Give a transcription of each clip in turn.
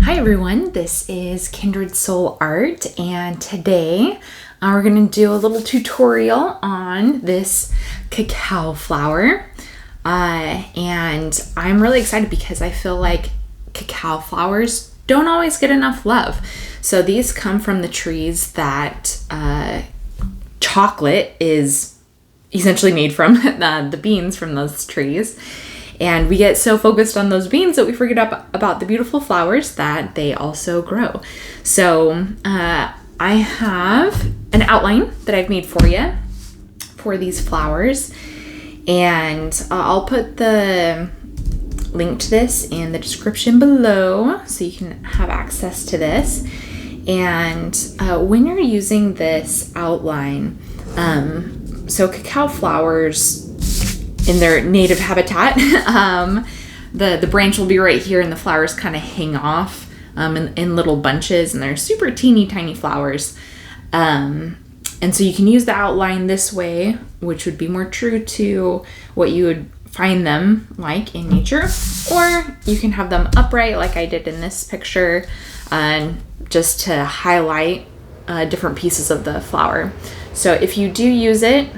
Hi everyone, this is Kindred.soul.art, and today we're going to do a little tutorial on this cacao flower. And I'm really excited because I feel like cacao flowers don't always get enough love. So these come from the trees that chocolate is essentially made from, the beans from those trees. And we get so focused on those beans that we forget about the beautiful flowers that they also grow. So I have an outline that I've made for you for these flowers. And I'll put the link to this in the description below so you can have access to this. And when you're using this outline, so cacao flowers in their native habitat, the branch will be right here and the flowers kind of hang off in little bunches, and they're super teeny tiny flowers. And so you can use the outline this way, which would be more true to what you would find them like in nature, or you can have them upright like I did in this picture, just to highlight different pieces of the flower. So if you do use it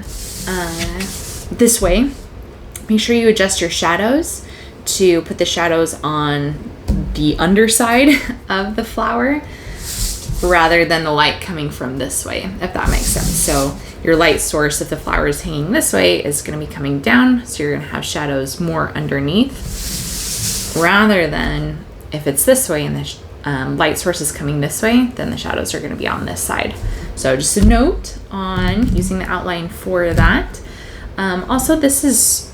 this way, make sure you adjust your shadows to put the shadows on the underside of the flower rather than the light coming from this way, if that makes sense. So your light source, if the flower is hanging this way, is going to be coming down, so you're going to have shadows more underneath, rather than if it's this way and the light source is coming this way, then the shadows are going to be on this side. So just a note on using the outline for that. Also, this is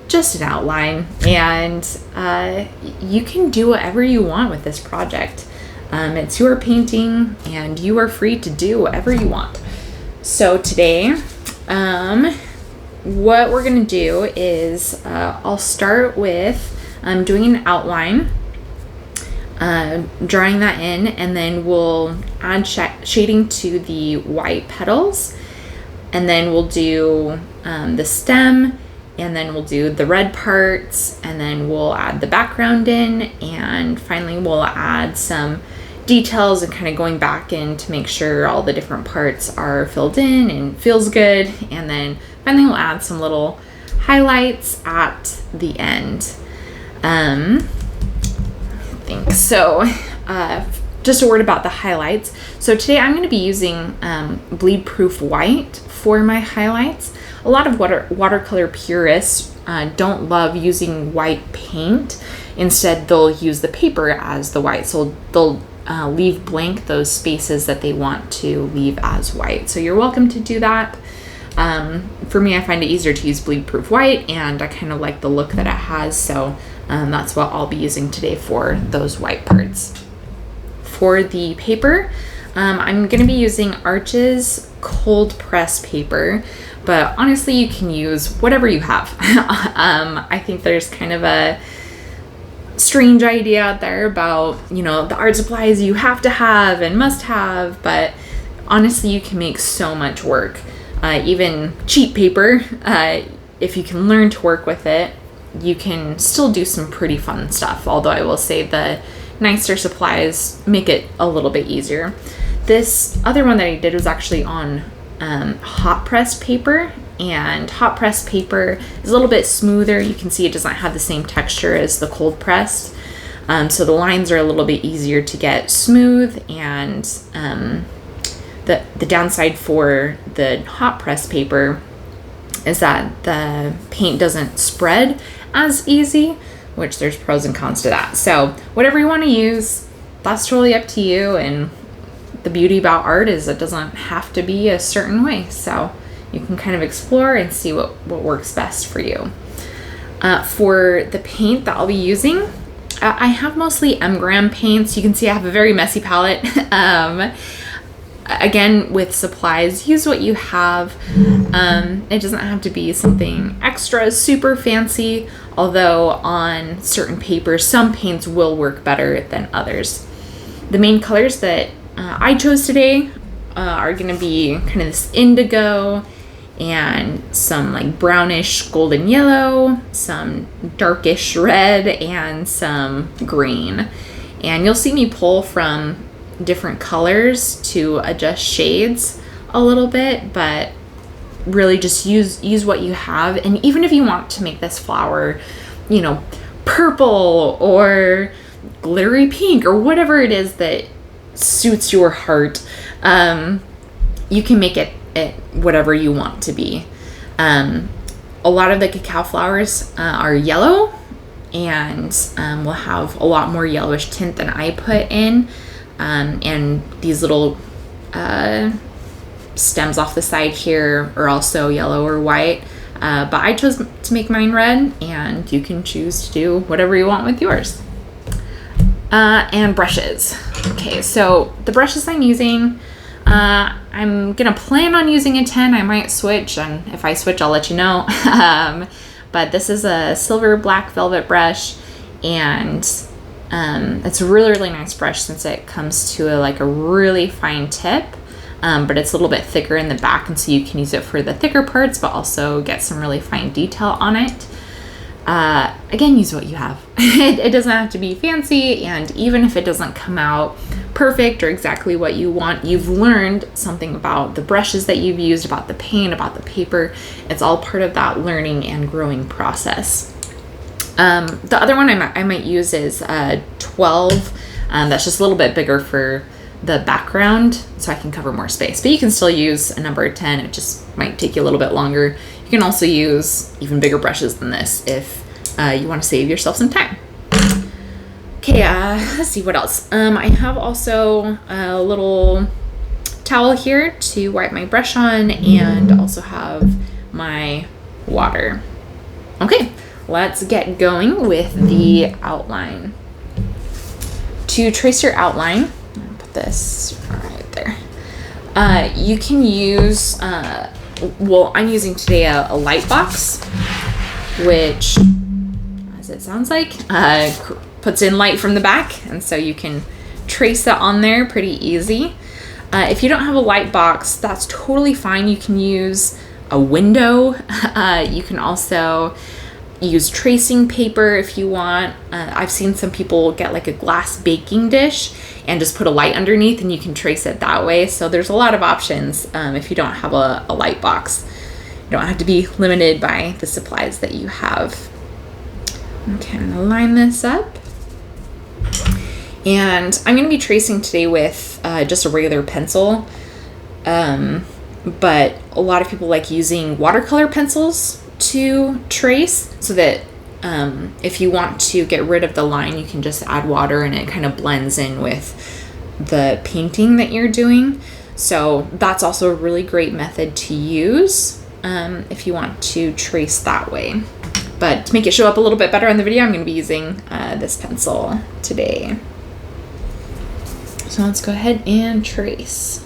just an outline, and you can do whatever you want with this project. It's your painting and you are free to do whatever you want. So today, what we're going to do is I'll start with doing an outline, drawing that in, and then we'll add shading to the white petals, and then we'll do the stem, and then we'll do the red parts, and then we'll add the background in, and finally we'll add some details and kind of going back in to make sure all the different parts are filled in and feels good, and then finally we'll add some little highlights at the end. I think so. Just a word about the highlights. So today I'm going to be using Bleedproof white for my highlights. A lot of watercolor purists don't love using white paint. Instead, they'll use the paper as the white. So they'll leave blank those spaces that they want to leave as white. So you're welcome to do that. For me, I find it easier to use Bleedproof white, and I kind of like the look that it has. So that's what I'll be using today for those white parts. For the paper, I'm going to be using Arch's cold press paper. But honestly, you can use whatever you have. I think there's kind of a strange idea out there about, the art supplies you have to have and must have. But honestly, you can make so much work. Even cheap paper, if you can learn to work with it, you can still do some pretty fun stuff. Although I will say the nicer supplies make it a little bit easier. This other one that I did was actually on hot press paper, and hot press paper is a little bit smoother. You can see it does not have the same texture as the cold pressed, so the lines are a little bit easier to get smooth, and the downside for the hot press paper is that the paint doesn't spread as easy, which there's pros and cons to that. So whatever you want to use, that's totally up to you. And the beauty about art is it doesn't have to be a certain way. So you can kind of explore and see what works best for you. For the paint that I'll be using, I have mostly M.Graham paints. You can see I have a very messy palette. Again, with supplies, use what you have. It doesn't have to be something extra super fancy, although on certain papers, some paints will work better than others. The main colors that I chose today are going to be kind of this indigo and some like brownish golden yellow, some darkish red, and some green. And you'll see me pull from different colors to adjust shades a little bit, but really just use what you have. And even if you want to make this flower, you know, purple or glittery pink or whatever it is that suits your heart, you can make it whatever you want to be. A lot of the cacao flowers are yellow, and will have a lot more yellowish tint than I put in. And these little stems off the side here are also yellow or white. But I chose to make mine red, and you can choose to do whatever you want with yours. And brushes. Okay, so the brushes I'm using, I'm gonna plan on using a 10. I might switch, and if I switch, I'll let you know. But this is a silver black velvet brush, and it's a really, really nice brush since it comes to a really fine tip. But it's a little bit thicker in the back, and so you can use it for the thicker parts, but also get some really fine detail on it. Again, use what you have. It doesn't have to be fancy, and even if it doesn't come out perfect or exactly what you want, you've learned something about the brushes that you've used, about the paint, about the paper. It's all part of that learning and growing process. The other one I might use is 12. That's just a little bit bigger for the background, so I can cover more space. But you can still use a number 10. It just might take you a little bit longer. You can also use even bigger brushes than this if you want to save yourself some time. Okay, let's see what else. I have also a little towel here to wipe my brush on, and also have my water. Okay, let's get going with the outline. To trace your outline, I'll put this right there. You can use, well, I'm using today a light box, which, as it sounds like, puts in light from the back, and so you can trace that on there pretty easy. If you don't have a light box, that's totally fine. You can use a window. You can also use tracing paper if you want. I've seen some people get a glass baking dish and just put a light underneath, and you can trace it that way. So there's a lot of options if you don't have a light box. You don't have to be limited by the supplies that you have. Okay, I'm gonna line this up. And I'm gonna be tracing today with just a regular pencil. But a lot of people like using watercolor pencils to trace, so that if you want to get rid of the line, you can just add water and it kind of blends in with the painting that you're doing. So that's also a really great method to use if you want to trace that way. But to make it show up a little bit better on the video, I'm going to be using this pencil today. So let's go ahead and trace.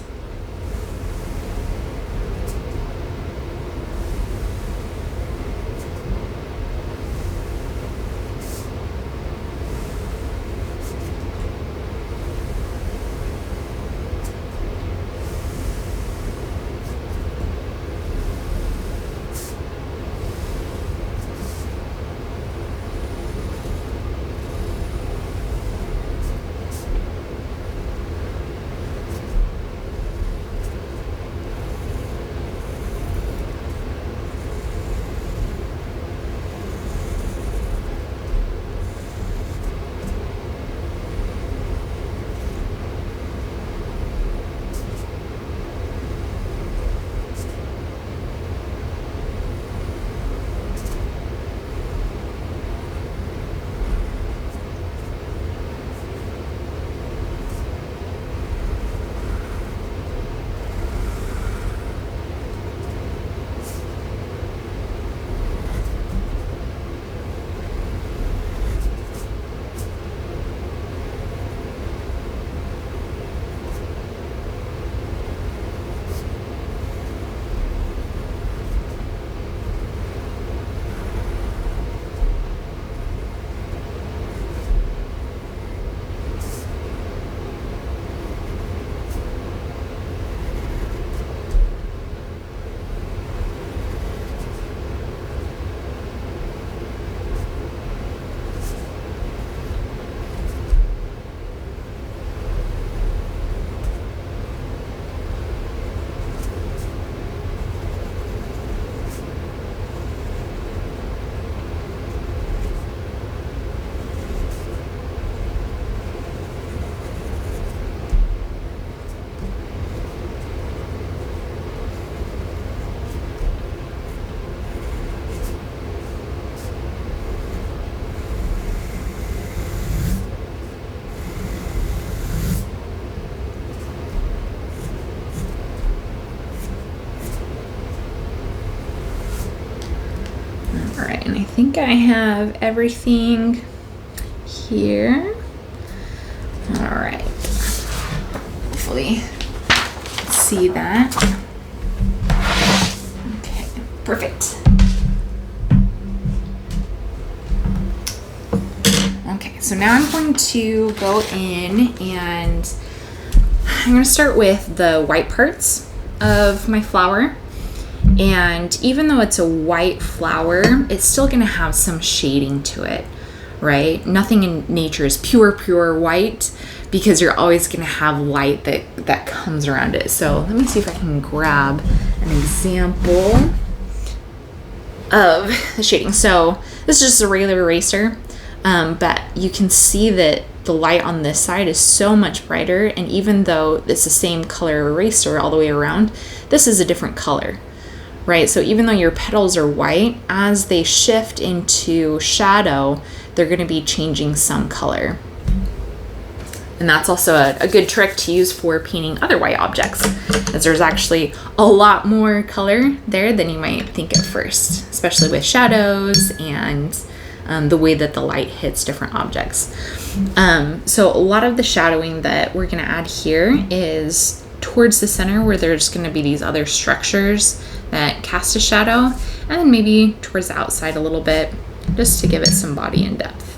think I have everything here. All right. Hopefully see that. Okay, perfect. Okay, so now I'm going to go in and I'm going to start with the white parts of my flower. And even though it's a white flower, it's still going to have some shading to it, right? Nothing in nature is pure white, because you're always going to have light that comes around it. So let me see if I can grab an example of the shading. So this is just a regular eraser, but you can see that the light on this side is so much brighter. And even though it's the same color eraser all the way around, this is a different color, right? So even though your petals are white, as they shift into shadow, they're going to be changing some color. And that's also a good trick to use for painting other white objects, as there's actually a lot more color there than you might think at first, especially with shadows and the way that the light hits different objects. So a lot of the shadowing that we're going to add here is towards the center, where there's going to be these other structures that cast a shadow, and then maybe towards the outside a little bit, just to give it some body and depth.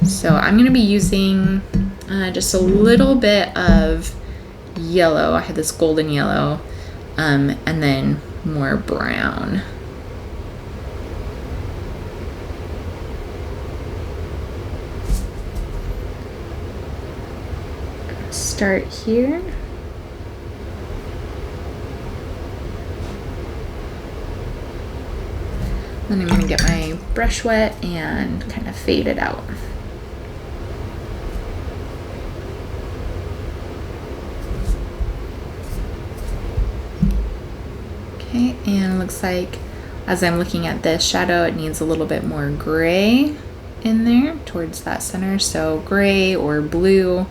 So I'm going to be using just a little bit of yellow. I have this golden yellow, and then more brown. Start here. Then I'm going to get my brush wet and kind of fade it out. Okay, and it looks like as I'm looking at this shadow, it needs a little bit more gray in there towards that center. So gray or blue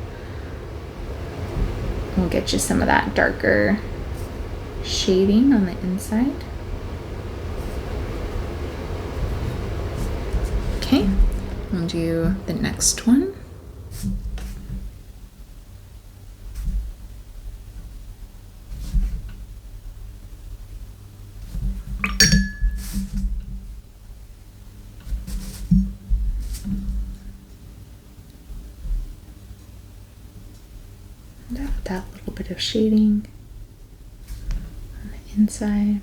will get you some of that darker shading on the inside. Okay, we'll do the next one. That little bit of shading on the inside.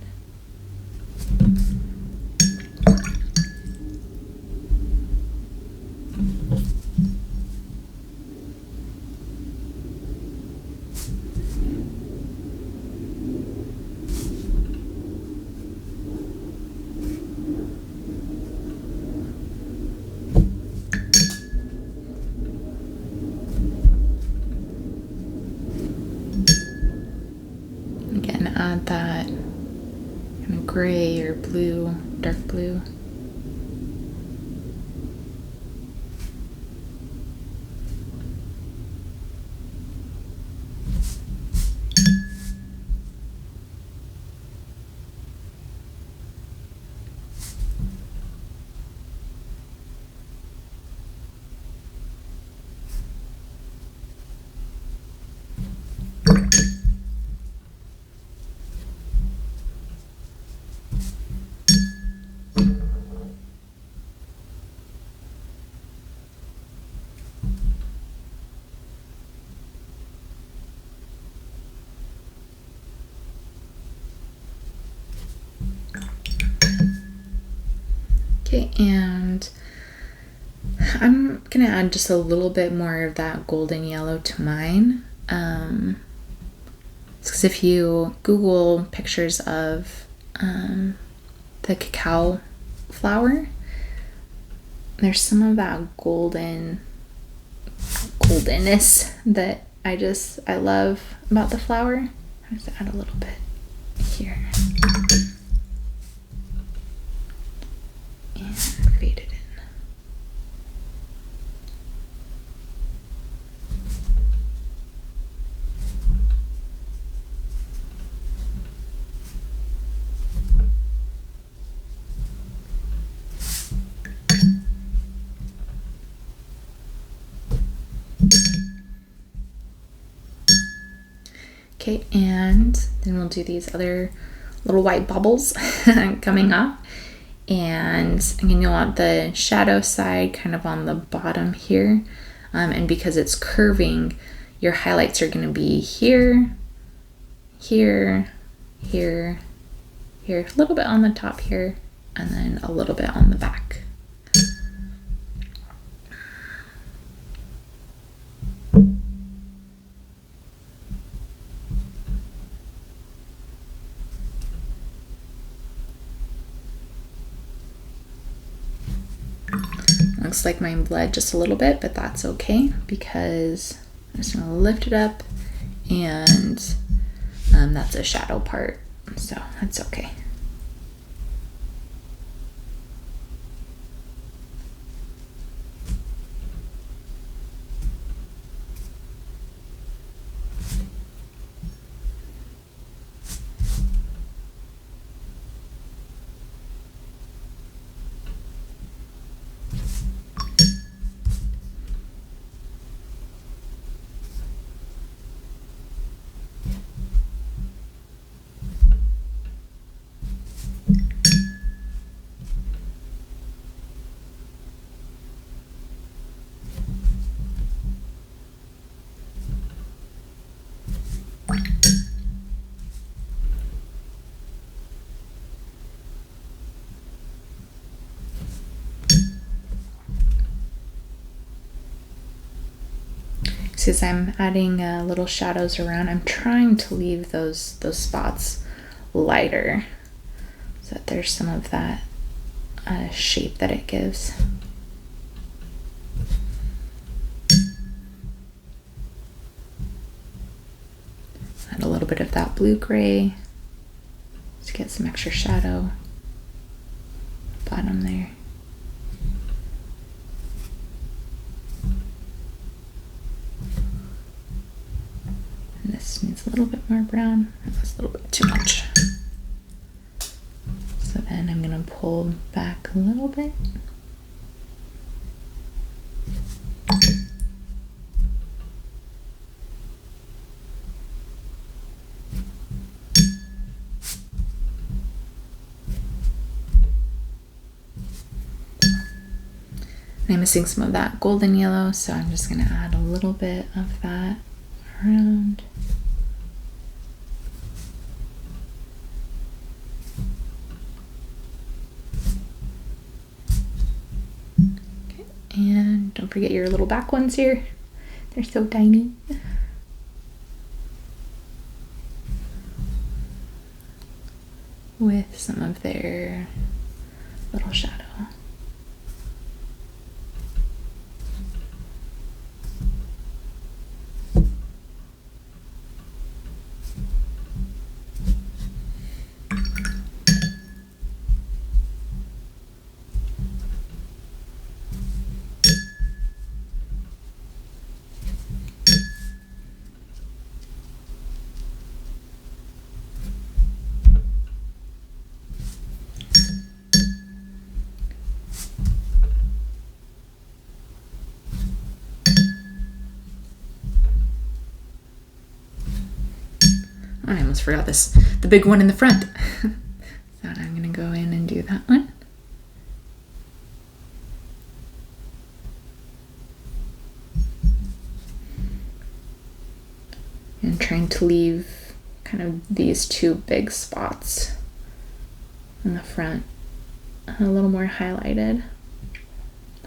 Add that kind of gray or blue, dark blue. Okay, and I'm gonna add just a little bit more of that golden yellow to mine. Because if you Google pictures of the cacao flower, there's some of that goldenness that I love about the flower. I'm just add a little bit here. And fade it in. Okay, and then we'll do these other little white bubbles coming up. And again, you'll want the shadow side kind of on the bottom here. And because it's curving, your highlights are going to be here, here, here, here, a little bit on the top here, and then a little bit on the back. Looks like mine bled just a little bit, but that's okay because I'm just gonna lift it up, and that's a shadow part, so that's okay. As I'm adding little shadows around, I'm trying to leave those spots lighter so that there's some of that shape that it gives. Add a little bit of that blue-gray to get some extra shadow bottom there. This needs a little bit more brown. That's a little bit too much. So then I'm going to pull back a little bit. And I'm missing some of that golden yellow, so I'm just going to add a little bit of that around. Okay, and don't forget your little back ones here. They're so tiny. With some of their little shadow. I almost forgot the big one in the front. So I'm gonna go in and do that one. And trying to leave kind of these two big spots in the front a little more highlighted.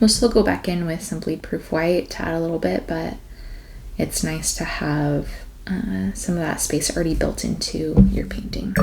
We'll still go back in with some bleed-proof white to add a little bit, but it's nice to have some of that space already built into your painting.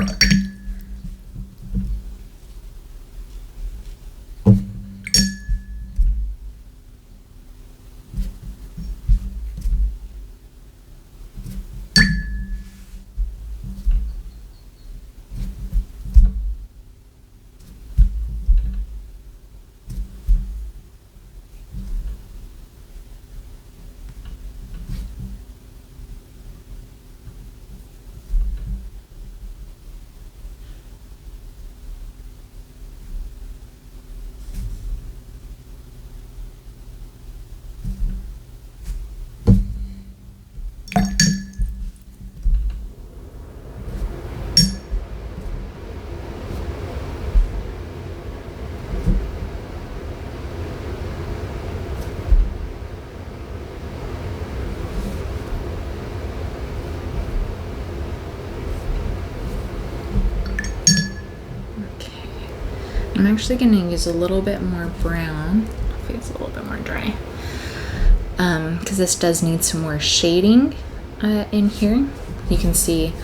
I'm actually going to use a little bit more brown. Hopefully it's a little bit more dry. Because this does need some more shading in here. You can see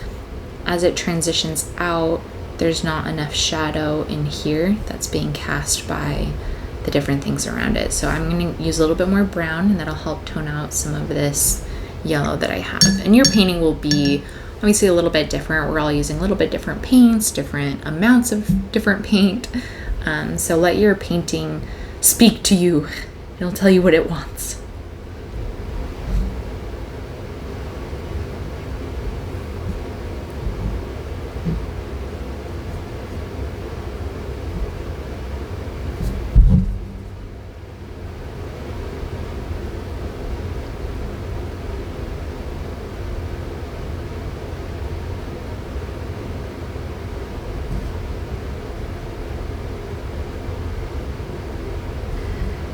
as it transitions out, there's not enough shadow in here that's being cast by the different things around it. So I'm going to use a little bit more brown, and that'll help tone out some of this yellow that I have. And your painting will be obviously a little bit different. We're all using a little bit different paints, different amounts of different paint. So let your painting speak to you. It'll tell you what it wants.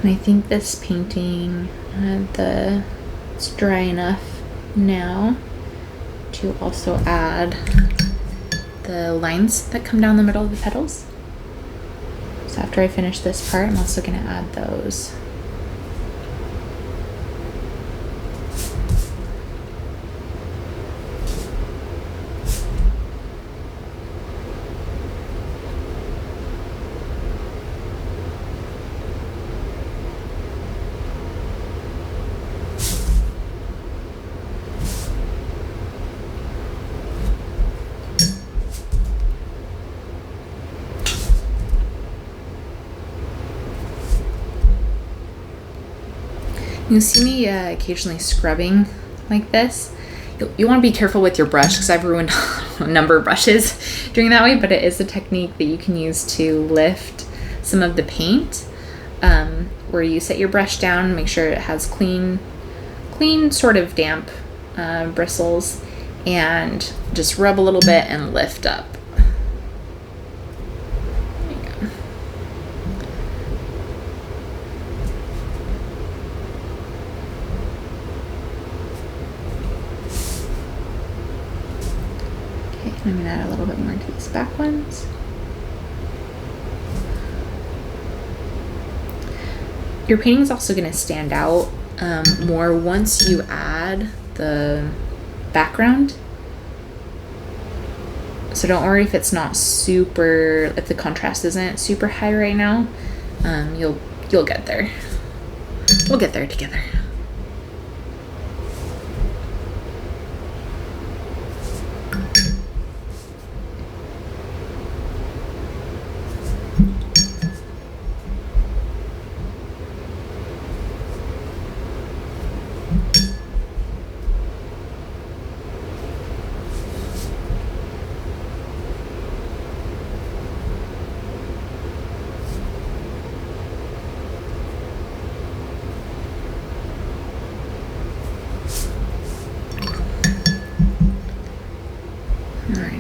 And I think this painting, it's dry enough now to also add the lines that come down the middle of the petals. So after I finish this part, I'm also going to add those. You see me occasionally scrubbing like this. You want to be careful with your brush because I've ruined a number of brushes doing that way, but it is a technique that you can use to lift some of the paint, where you set your brush down, make sure it has clean sort of damp bristles, and just rub a little bit and lift up. I'm going to add a little bit more to these back ones. Your painting is also going to stand out more once you add the background. So don't worry if it's not super, if the contrast isn't super high right now. You'll get there. We'll get there together.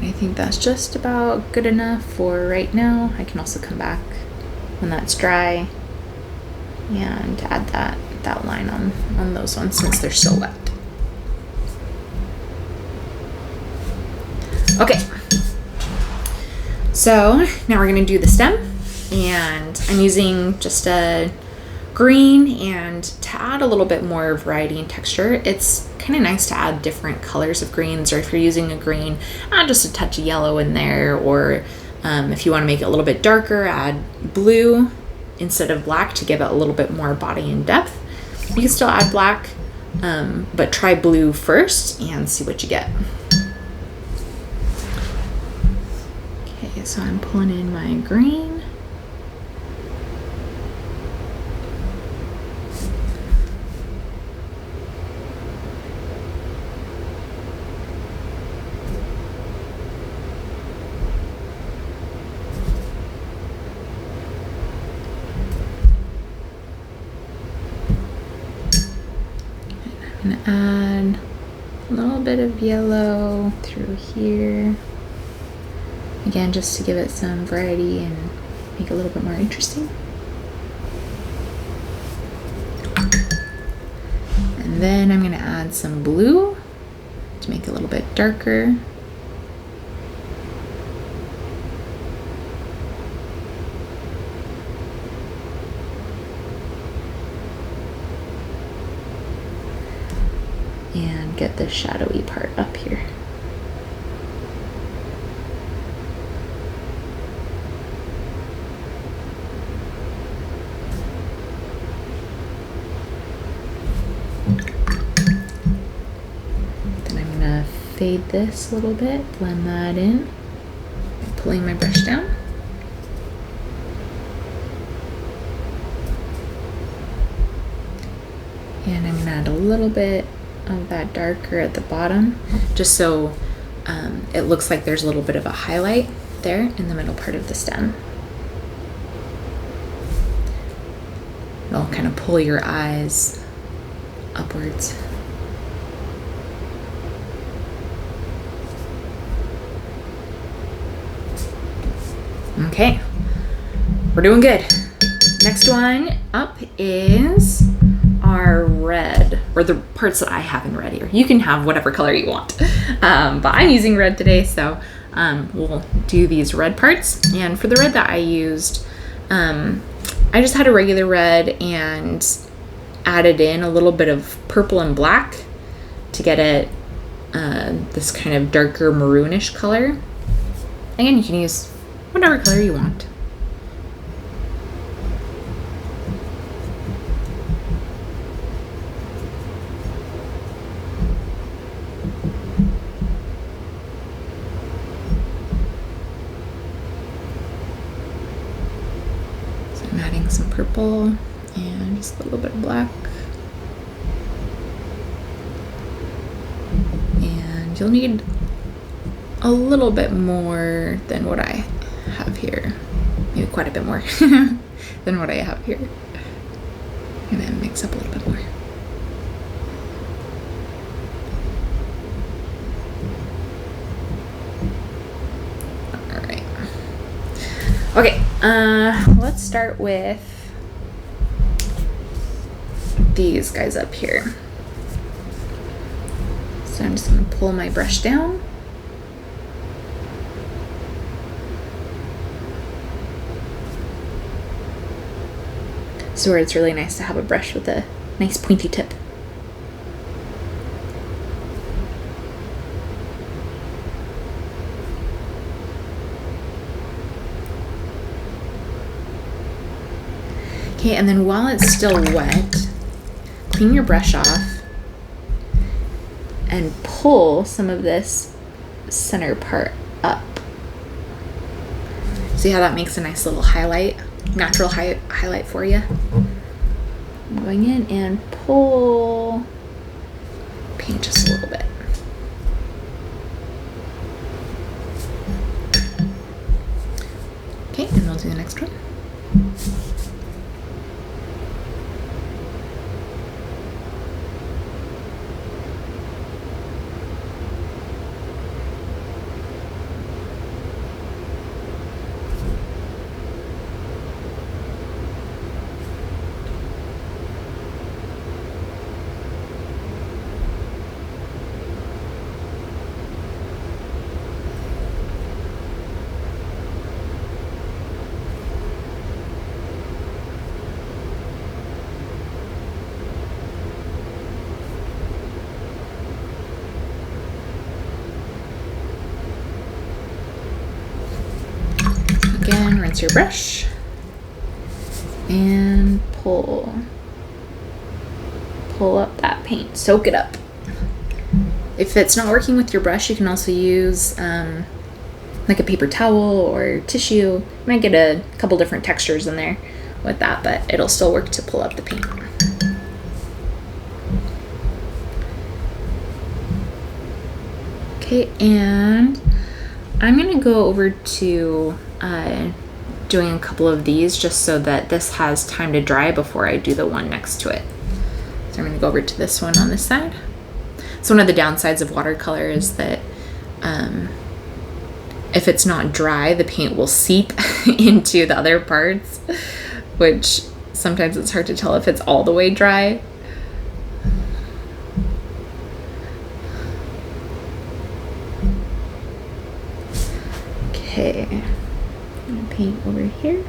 I think that's just about good enough for right now. I can also come back when that's dry and add that line on those ones since they're still wet. Okay, so now we're gonna do the stem, and I'm using just a green, and to add a little bit more variety and texture, it's kind of nice to add different colors of greens, or if you're using a green, add just a touch of yellow in there, or if you want to make it a little bit darker, add blue instead of black to give it a little bit more body and depth. You can still add black, but try blue first and see what you get. Okay, so I'm pulling in my green. I'm gonna add a little bit of yellow through here. Again, just to give it some variety and make it a little bit more interesting. And then I'm gonna add some blue to make it a little bit darker. and get the shadowy part up here. Then I'm gonna fade this a little bit, blend that in, pulling my brush down. And I'm gonna add a little bit of that darker at the bottom, just so it looks like there's a little bit of a highlight there in the middle part of the stem. It'll kind of pull your eyes upwards. Okay, we're doing good. Next one up is our red, or the parts that I have in red here. You can have whatever color you want, but I'm using red today, so we'll do these red parts. And for the red that I used, I just had a regular red and added in a little bit of purple and black to get it this kind of darker maroonish color. Again, you can use whatever color you want. I'm adding some purple and just a little bit of black. And you'll need a little bit more than what I have here. Maybe quite a bit more than what I have here. And then mix up a little bit more. Okay, let's start with these guys up here. So I'm just going to pull my brush down. So where it's really nice to have a brush with a nice pointy tip. Okay, and then while it's still wet, clean your brush off and pull some of this center part up. See how that makes a nice little highlight, natural highlight for you? I'm going in and pull, paint just a little bit. Okay, and we'll do the next one. Again, rinse your brush and pull up that paint, soak it up. If it's not working with your brush, you can also use like a paper towel or tissue. You might get a couple different textures in there with that, but it'll still work to pull up the paint. Okay, and I'm gonna go over to doing a couple of these just so that this has time to dry before I do the one next to it. So I'm gonna go over to this one on this side. So one of the downsides of watercolor is that if it's not dry, the paint will seep into the other parts, which sometimes it's hard to tell if it's all the way dry. Okay, I'm gonna paint over here.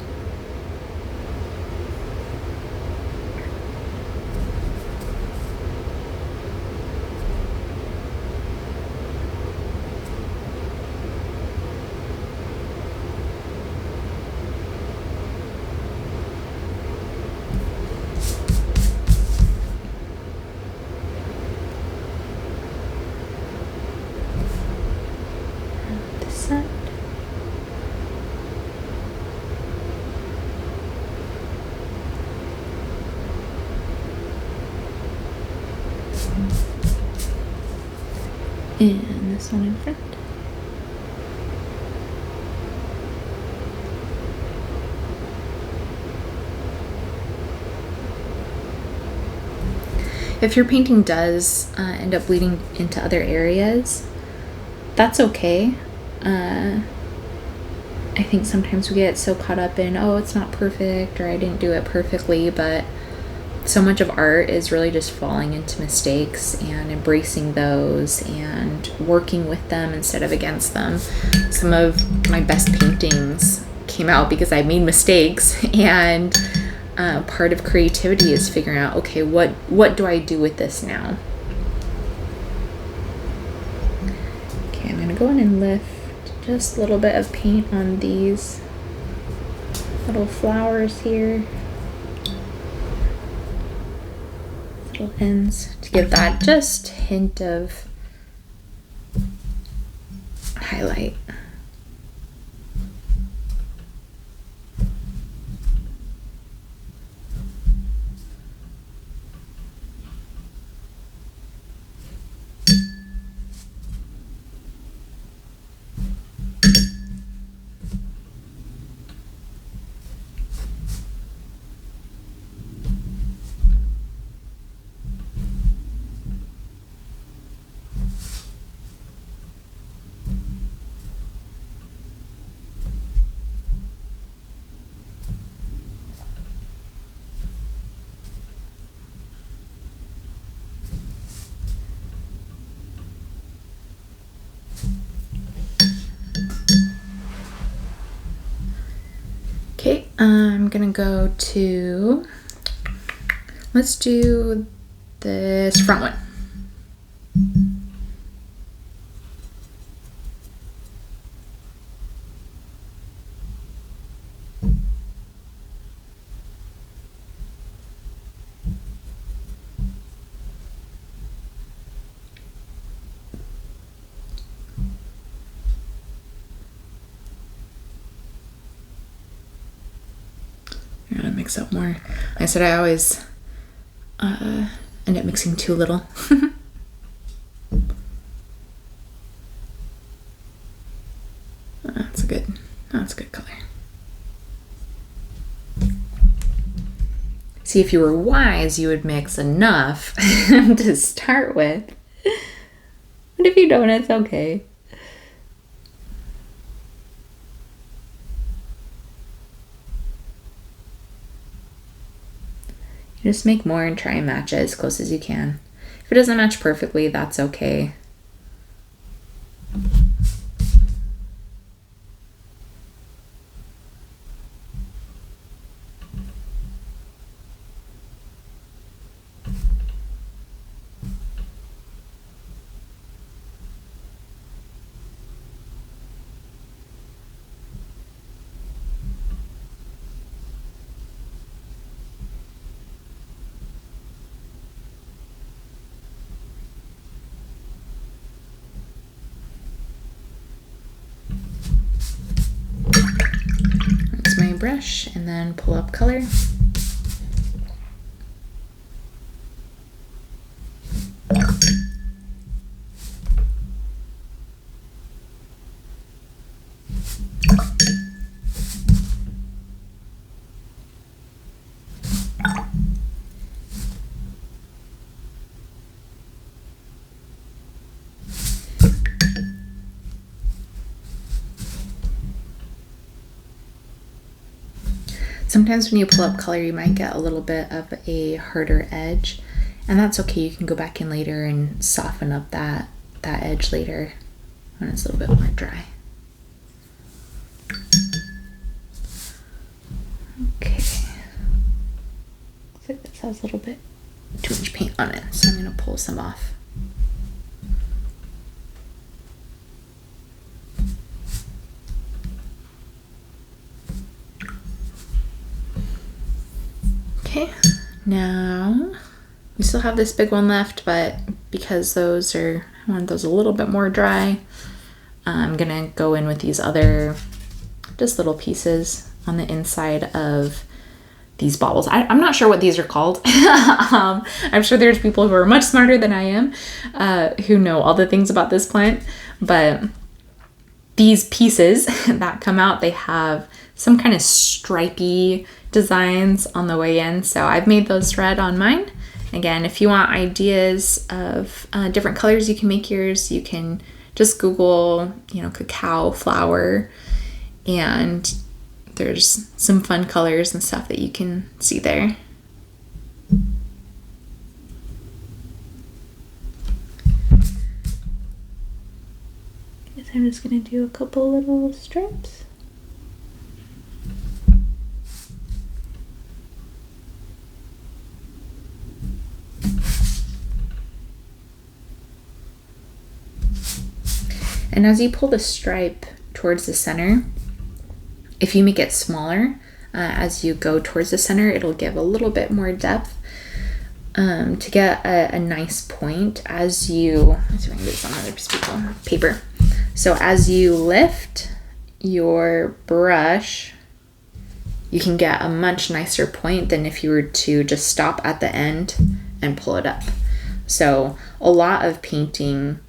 And this one in front. If your painting does end up bleeding into other areas, that's okay. I think sometimes we get so caught up in, oh, it's not perfect, or I didn't do it perfectly, but so much of art is really just falling into mistakes and embracing those and working with them instead of against them. Some of my best paintings came out because I made mistakes, and part of creativity is figuring out, okay, what do I do with this now? Okay, I'm going to go in and lift just a little bit of paint on these little flowers here. Little ends to give that just hint of highlight. Okay, I'm gonna go to, let's do this front one. I'm gonna mix up more. Like I said, I always end up mixing too little. That's a good color. See, if you were wise, you would mix enough to start with. But if you don't, it's okay. You just make more and try and match it as close as you can. If it doesn't match perfectly, that's okay. Brush and then pull up color. Sometimes when you pull up color, you might get a little bit of a harder edge, and that's okay. You can go back in later and soften up that edge later when it's a little bit more dry. Okay. Looks like this has a little bit too much paint on it, so I'm going to pull some off. Okay, now we still have this big one left, but because I want those a little bit more dry, I'm gonna go in with these other just little pieces on the inside of these baubles. I'm not sure what these are called. I'm sure there's people who are much smarter than I am, who know all the things about this plant, but these pieces that come out, they have some kind of stripy designs on the way in. So I've made those red on mine. Again, if you want ideas of different colors you can make yours, you can just Google, cacao flower, and there's some fun colors and stuff that you can see there. Guess I'm just gonna do a couple little stripes. And as you pull the stripe towards the center, if you make it smaller, as you go towards the center, it'll give a little bit more depth to get a nice point as you, let's see if I can get this on another piece of paper. So as you lift your brush, you can get a much nicer point than if you were to just stop at the end and pull it up. So a lot of painting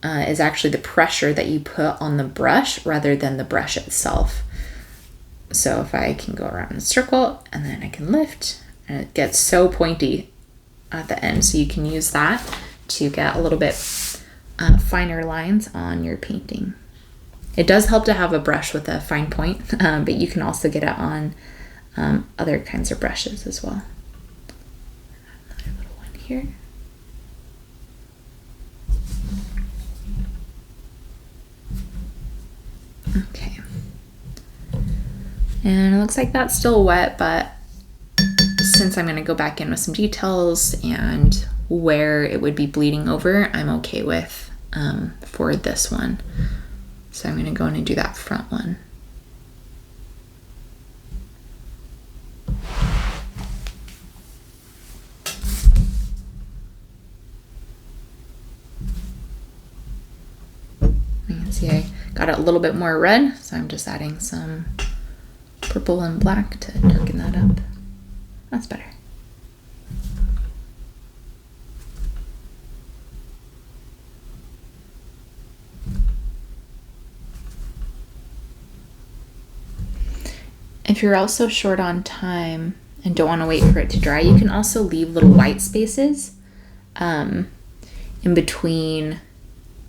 is actually the pressure that you put on the brush rather than the brush itself. So if I can go around in a circle and then I can lift, and it gets so pointy at the end. So you can use that to get a little bit finer lines on your painting. It does help to have a brush with a fine point, but you can also get it on other kinds of brushes as well. Another little one here. Okay. And it looks like that's still wet, but since I'm going to go back in with some details and where it would be bleeding over, I'm okay with for this one. So I'm going to go in and do that front one. You can see I got it a little bit more red, so I'm just adding some purple and black to darken that up. That's better. If you're also short on time and don't want to wait for it to dry, you can also leave little white spaces in between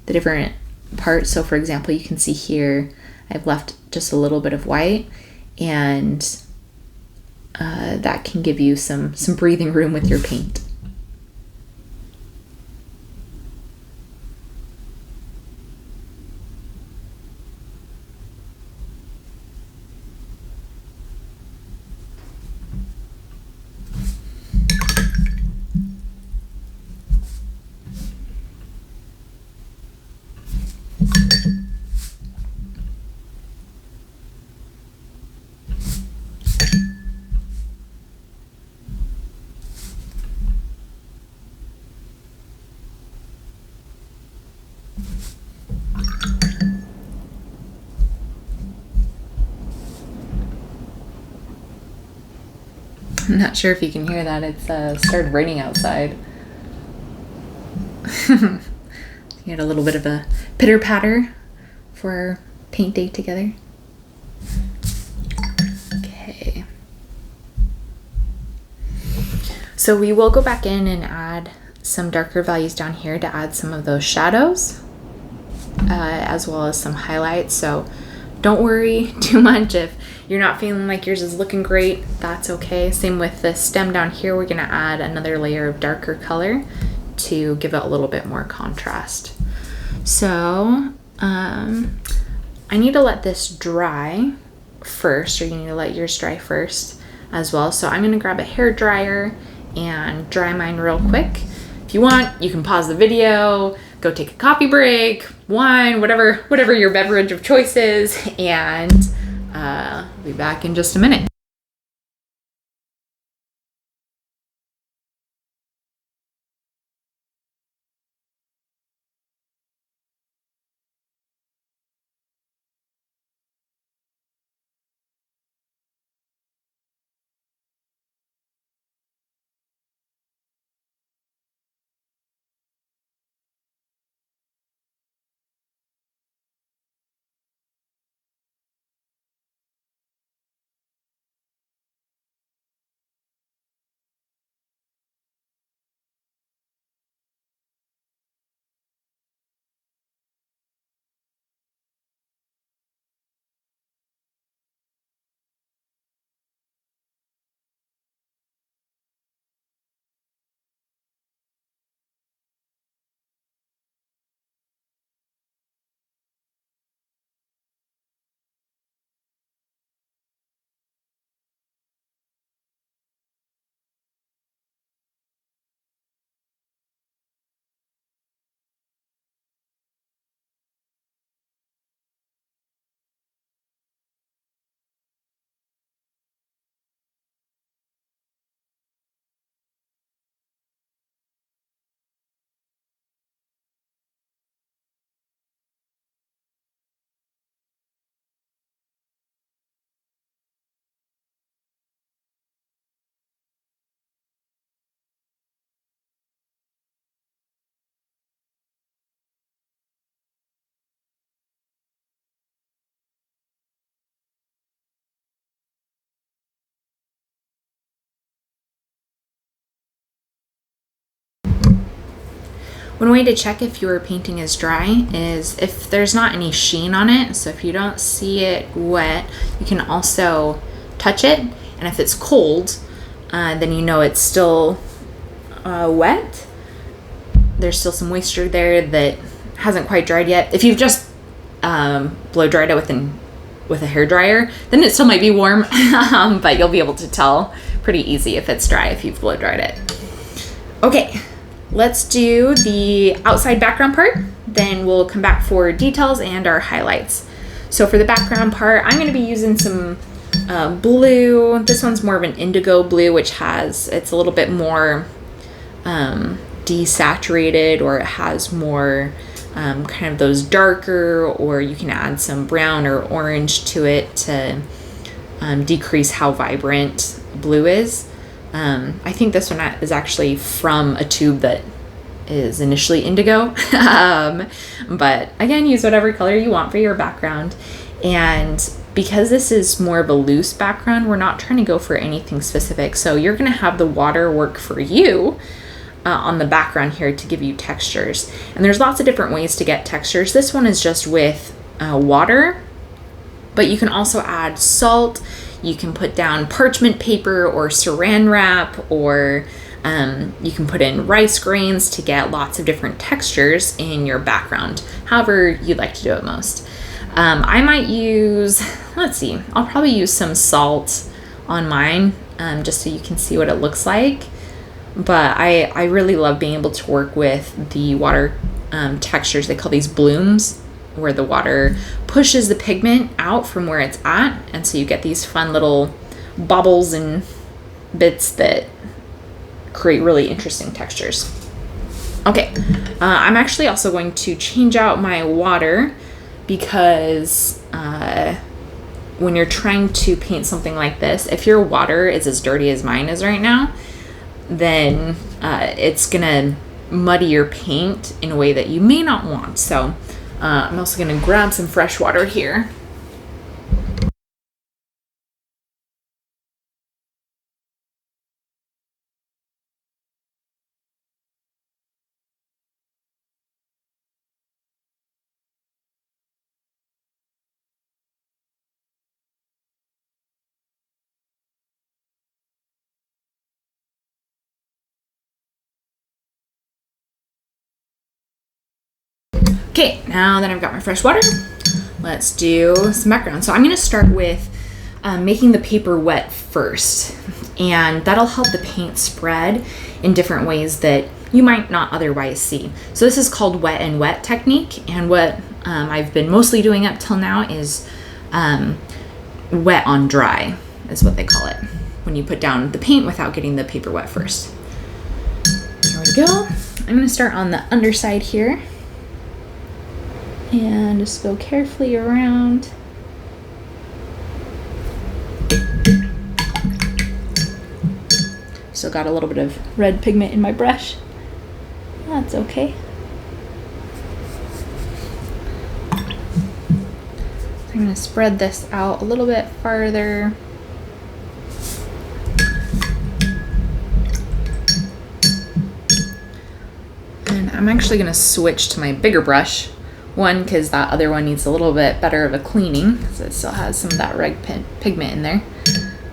the different parts. So for example, you can see here, I've left just a little bit of white, and that can give you some breathing room with your paint. I'm not sure if you can hear that. It's started raining outside. You had a little bit of a pitter patter for our paint day together. Okay. So we will go back in and add some darker values down here to add some of those shadows, as well as some highlights. So don't worry too much if you're not feeling like yours is looking great. That's okay. Same with the stem down here. We're gonna add another layer of darker color to give it a little bit more contrast. So I need to let this dry first, or you need to let yours dry first as well. So I'm gonna grab a hair dryer and dry mine real quick. If you want, you can pause the video, go take a coffee break, wine, whatever your beverage of choice is, and I'll be back in just a minute. One way to check if your painting is dry is if there's not any sheen on it. So if you don't see it wet, you can also touch it. And if it's cold, then you know it's still wet. There's still some moisture there that hasn't quite dried yet. If you've just blow dried it with a hairdryer, then it still might be warm, but you'll be able to tell pretty easy if it's dry if you've blow dried it. Okay. Let's do the outside background part, then we'll come back for details and our highlights. So for the background part, I'm going to be using some blue. This one's more of an indigo blue, which it's a little bit more desaturated, or it has more kind of those darker, or you can add some brown or orange to it to decrease how vibrant blue is. I think this one is actually from a tube that is initially indigo. But again, use whatever color you want for your background. And because this is more of a loose background, we're not trying to go for anything specific. So you're going to have the water work for you on the background here to give you textures. And there's lots of different ways to get textures. This one is just with water, but you can also add salt. You can put down parchment paper or saran wrap, or you can put in rice grains to get lots of different textures in your background, however you'd like to do it most. I might use, I'll probably use some salt on mine just so you can see what it looks like. But I really love being able to work with the water textures. They call these blooms, where the water pushes the pigment out from where it's at, and so you get these fun little bubbles and bits that create really interesting textures. Okay, I'm actually also going to change out my water because when you're trying to paint something like this, if your water is as dirty as mine is right now, then it's gonna muddy your paint in a way that you may not want. So I'm also going to grab some fresh water here. Okay, now that I've got my fresh water, let's do some background. So I'm going to start with making the paper wet first, and that'll help the paint spread in different ways that you might not otherwise see. So this is called wet and wet technique, and what I've been mostly doing up till now is wet on dry is what they call it, when you put down the paint without getting the paper wet first. Here we go. I'm going to start on the underside here and just go carefully around. Still got a little bit of red pigment in my brush. That's okay. I'm going to spread this out a little bit farther. And I'm actually going to switch to my bigger brush. One, because that other one needs a little bit better of a cleaning, because it still has some of that red pigment in there.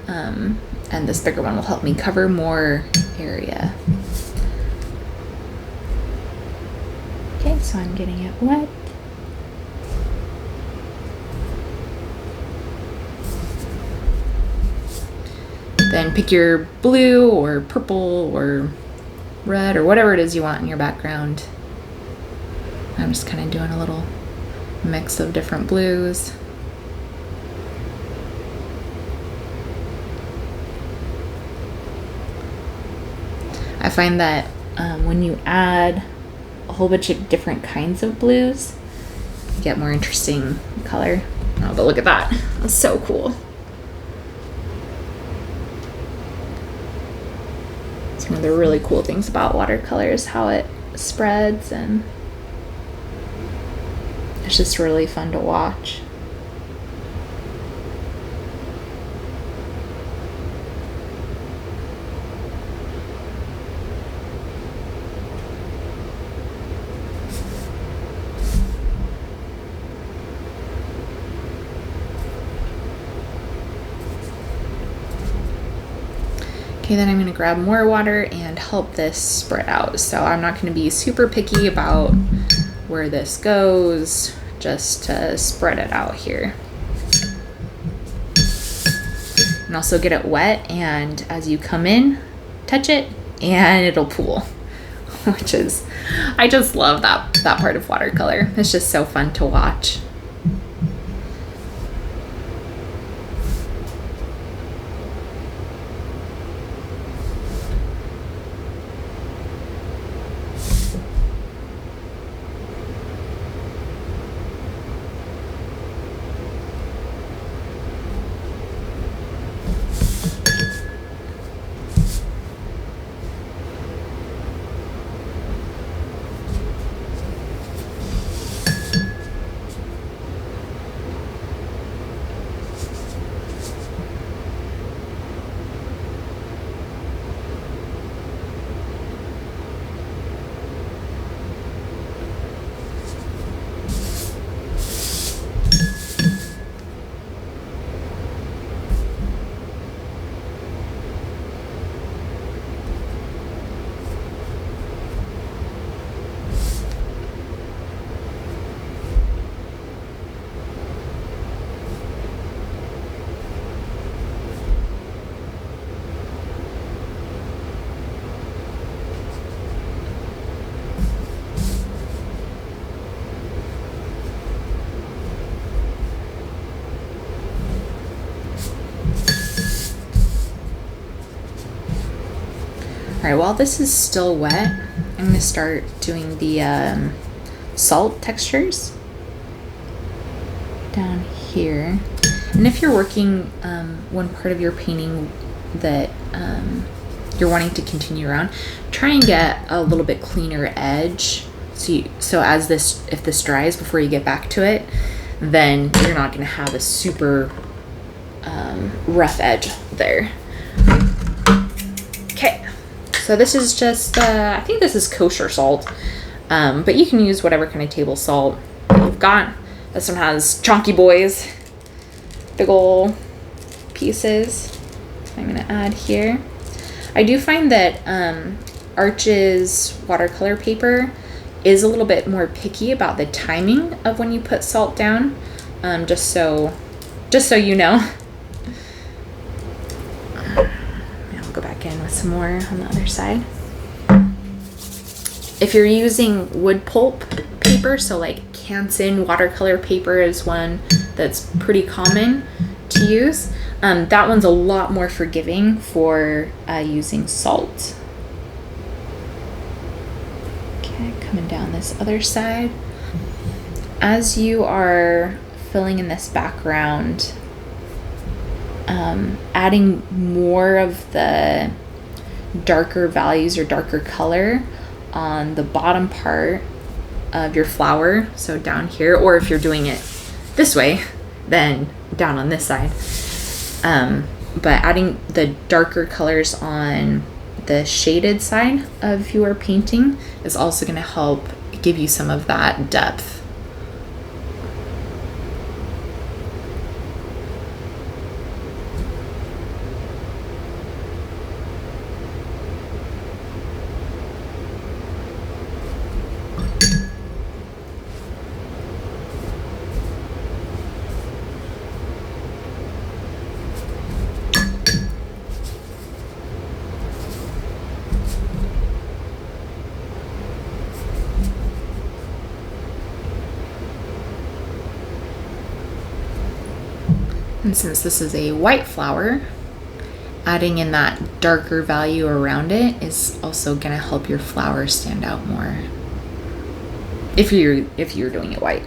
And this bigger one will help me cover more area. Okay, so I'm getting it wet. Then pick your blue or purple or red or whatever it is you want in your background. I'm just kind of doing a little mix of different blues. I find that when you add a whole bunch of different kinds of blues, you get more interesting color. Oh, but look at that. That's so cool. It's one of the really cool things about watercolors, how it spreads, and it's just really fun to watch. Okay, then I'm going to grab more water and help this spread out. So I'm not going to be super picky about where this goes, just to spread it out here. And also get it wet, and as you come in, touch it and it'll pool, which is, I just love that part of watercolor. It's just so fun to watch. All right, while this is still wet, I'm gonna start doing the salt textures down here. And if you're working one part of your painting that you're wanting to continue around, try and get a little bit cleaner edge. So as if this dries before you get back to it, then you're not gonna have a super rough edge there. Okay. So this is just, I think this is kosher salt, but you can use whatever kind of table salt you've got. This one has chunky boys, big ol' pieces. I'm gonna add here. I do find that Arch's watercolor paper is a little bit more picky about the timing of when you put salt down, just so you know. Go back in with some more on the other side. If you're using wood pulp paper, so like Canson watercolor paper is one that's pretty common to use. That one's a lot more forgiving for using salt. Okay, coming down this other side. As you are filling in this background, adding more of the darker values or darker color on the bottom part of your flower, so down here, or if you're doing it this way, then down on this side. But adding the darker colors on the shaded side of your painting is also going to help give you some of that depth. And since this is a white flower, adding in that darker value around it is also going to help your flower stand out more if you're doing it white.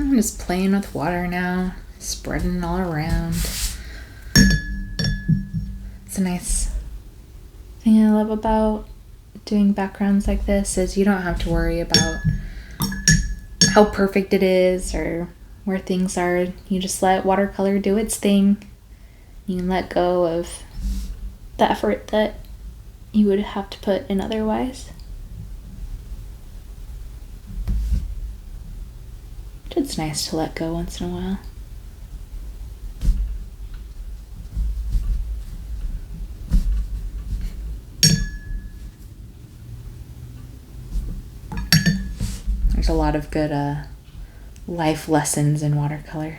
I'm just playing with water now, spreading it all around. It's a nice thing I love about doing backgrounds like this is you don't have to worry about how perfect it is or where things are. You just let watercolor do its thing. You can let go of the effort that you would have to put in otherwise. It's nice to let go once in a while. There's a lot of good life lessons in watercolor.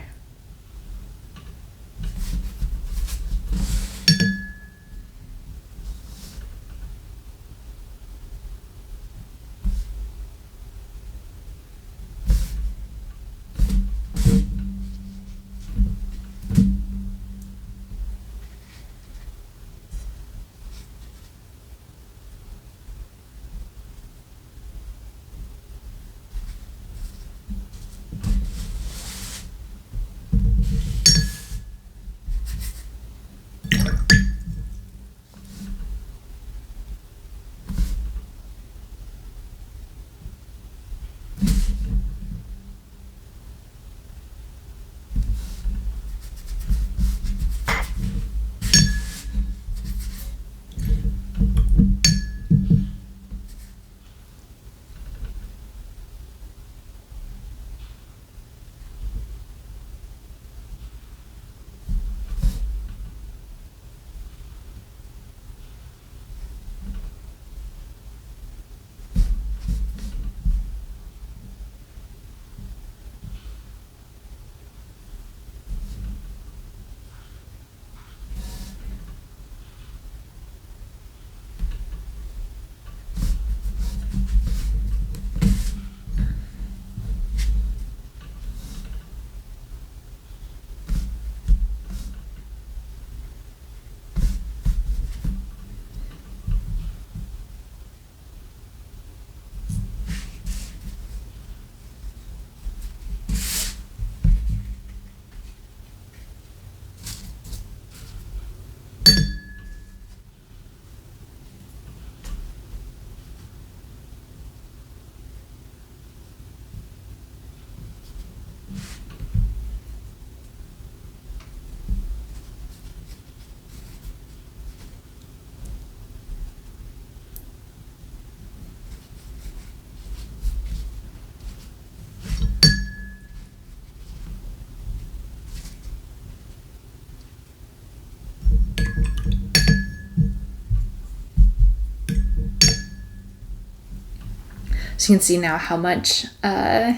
So you can see now how much the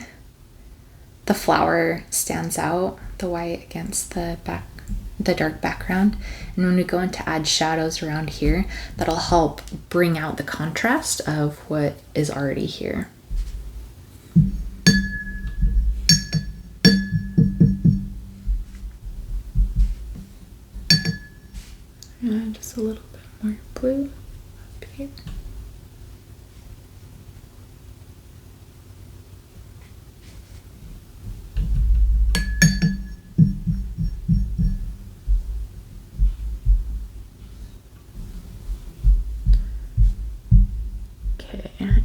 flower stands out, the white against the dark background. And when we go in to add shadows around here, that'll help bring out the contrast of what is already here. Just a little bit more blue up here.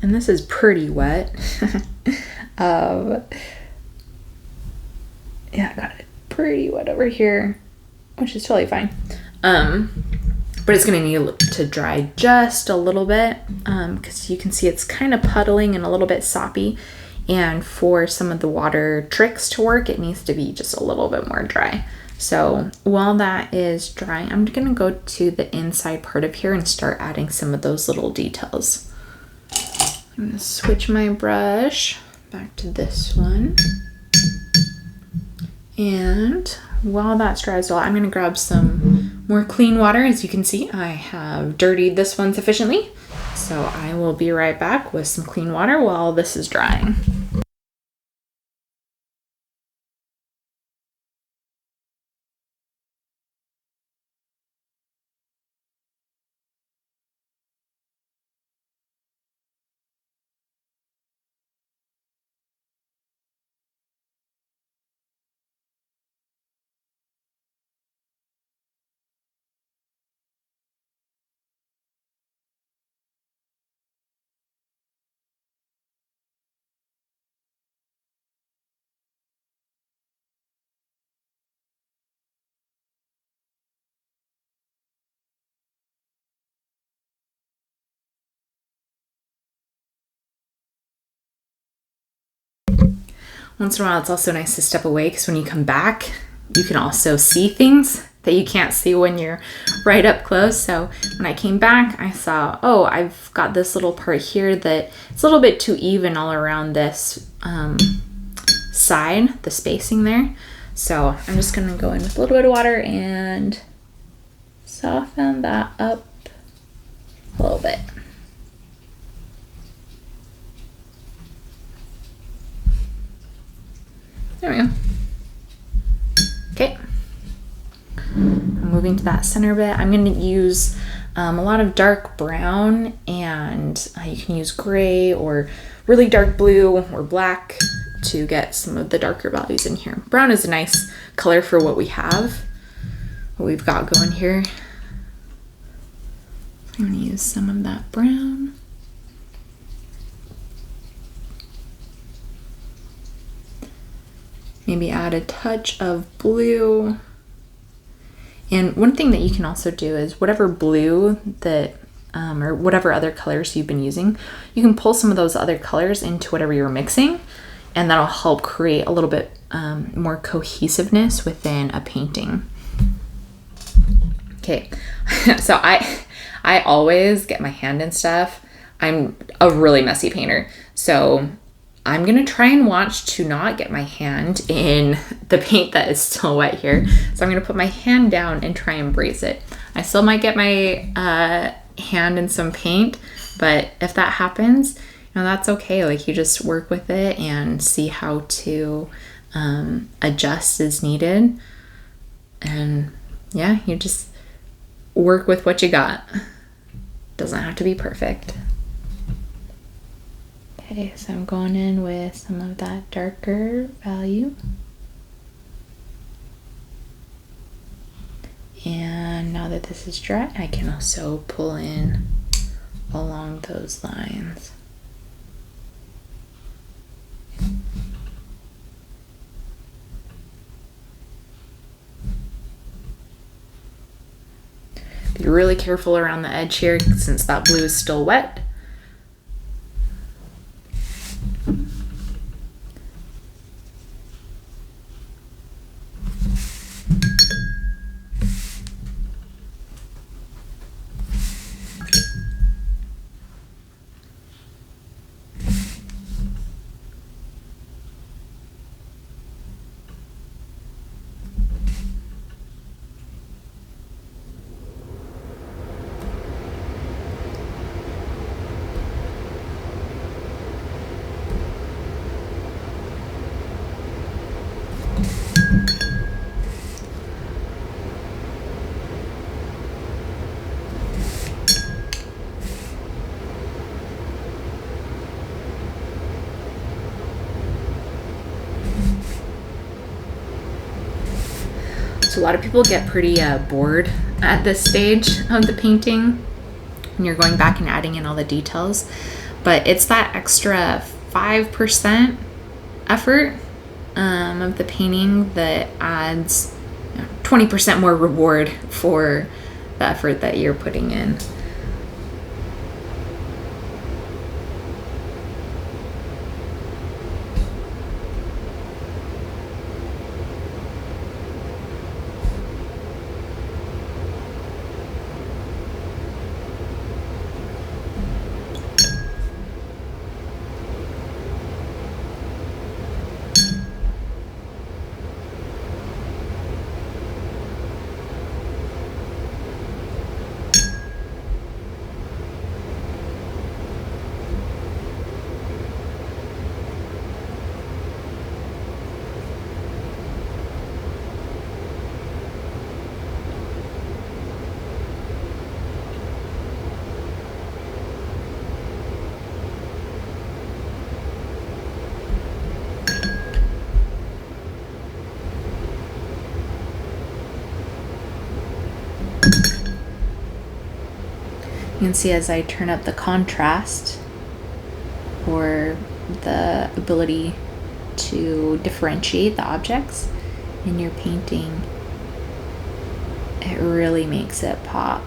And this is pretty wet. Yeah, I got it pretty wet over here, which is totally fine. But it's gonna need to dry just a little bit because you can see it's kind of puddling and a little bit soppy. And for some of the water tricks to work, it needs to be just a little bit more dry. So while that is drying, I'm gonna go to the inside part of here and start adding some of those little details. I'm gonna switch my brush back to this one. And while that's dry as well, I'm gonna grab some more clean water. As you can see, I have dirtied this one sufficiently. So I will be right back with some clean water while this is drying. once in a while it's also nice to step away, because when you come back, you can also see things that you can't see when you're right up close. So when I came back, I saw, oh, I've got this little part here that it's a little bit too even all around this side, the spacing there. So I'm just gonna go in with a little bit of water and soften that up a little bit. There we go. Okay. I'm moving to that center bit. I'm going to use a lot of dark brown, and you can use gray or really dark blue or black to get some of the darker values in here. Brown is a nice color for what we have, what we've got going here. I'm going to use some of that brown. Maybe add a touch of blue. And one thing that you can also do is whatever blue that, or whatever other colors you've been using, you can pull some of those other colors into whatever you're mixing, and that'll help create a little bit more cohesiveness within a painting. Okay, so I always get my hand in stuff. I'm a really messy painter, so I'm gonna try and watch to not get my hand in the paint that is still wet here. So I'm gonna put my hand down and try and brace it. I still might get my hand in some paint, but if that happens, that's okay. Like, you just work with it and see how to adjust as needed. And yeah, you just work with what you got. Doesn't have to be perfect. Okay, so I'm going in with some of that darker value. And now that this is dry, I can also pull in along those lines. Be really careful around the edge here, since that blue is still wet. So a lot of people get pretty bored at this stage of the painting when you're going back and adding in all the details, but it's that extra 5% effort of the painting that adds 20% more reward for the effort that you're putting in. You can see as I turn up the contrast, or the ability to differentiate the objects in your painting, it really makes it pop.